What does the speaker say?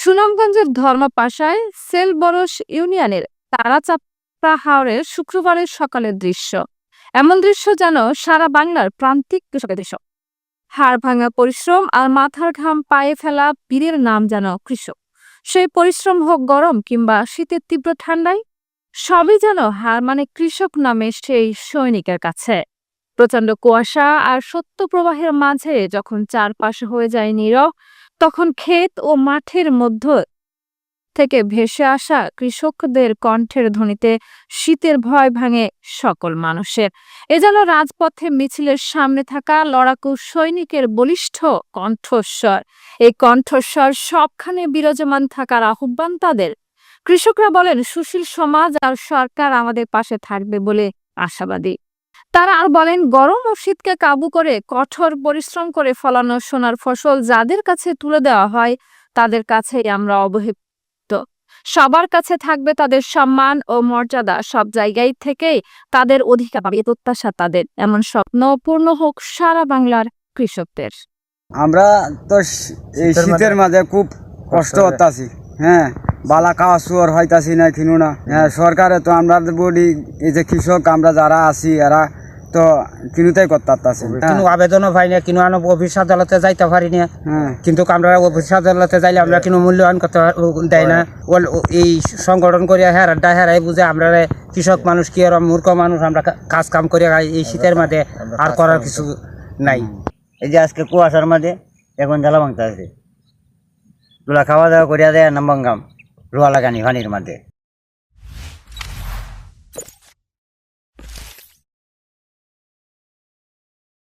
সুনামগঞ্জের ধর্মপাশায় সেলবরস ইউনিয়নের তারাচাপড়া হাওরের শুক্রবারের সকালের দৃশ্য। এমন দৃশ্য যেন সারা বাংলার প্রান্তিক কৃষকের দৃশ্য। হাড় ভাঙা পরিশ্রম আর মাথার ঘাম পায়ে ফেলা বীরের নাম যেন কৃষক। সেই পরিশ্রম হোক গরম কিংবা শীতের তীব্র ঠান্ডায়, সবই যেন হার মানে কৃষক নামে সেই সৈনিকের কাছে। প্রচন্ড কুয়াশা আর সত্য প্রবাহের মাঝে যখন চারপাশে হয়ে যায় নীরব, তখন ক্ষেত ও মাঠের মধ্য থেকে ভেসে আসা কৃষকদের কণ্ঠের ধ্বনিতে শীতের ভয় ভাঙে সকল মানুষের। এ যেন রাজপথে মিছিলের সামনে থাকা লড়াকু সৈনিকের বলিষ্ঠ কণ্ঠস্বর। এই কণ্ঠস্বর সবখানে বিরাজমান থাকার আহ্বান তাদের। কৃষকরা বলেন, সুশীল সমাজ আর সরকার আমাদের পাশে থাকবে বলে আশাবাদী। তারা আর বলেন, গরম ও শীতকে কাবু করে কঠোর পরিশ্রম করে ফলানো সোনার ফসল যাদের কাছে তুলে দেওয়া হয়, তাদের কাছেই আমরা অবহেলিত। সবার কাছে থাকবে তাদের সম্মান ও মর্যাদা। সব জায়গায় থেকেই তাদের অধিকার পাবে, প্রত্যাশা তাদের। এমন স্বপ্ন পূর্ণ হোক সারা বাংলার কৃষকদের। আমরা তো এই শীতের মাঝে খুব কষ্ট করতেছি। হ্যাঁ, বালা খাওয়া শুয়ার হইতাছি না কিনু না। হ্যাঁ, সরকারে তো আমরা বলি এই যে কৃষক আমরা যারা আছি এরা তো কিনুতেই করতে পারতাছি, কিন্তু আবেদনও পাই না, কিন্তু অফিস আদালতে যাইতে পারি না। কিন্তু আমরা অফিস আদালতে যাইলে আমরা কিন্তু মূল্যায়ন করতে দেয় না। এই সংগঠন করিয়া হেরাই বুঝে আমরা কৃষক মানুষ কি আর মূর্খ মানুষ, আমরা কাজ কাম করিয়া এই শীতের মাঝে আর করার কিছু নাই। এই যে আজকে কুয়াশার মাঝে এখন জ্বালা ভাঙতে আছে, রোলা খাওয়া দাওয়া করিয়া দেয় নাম ভাঙ্গাম রোয়া লাগানি পানির মাঝে।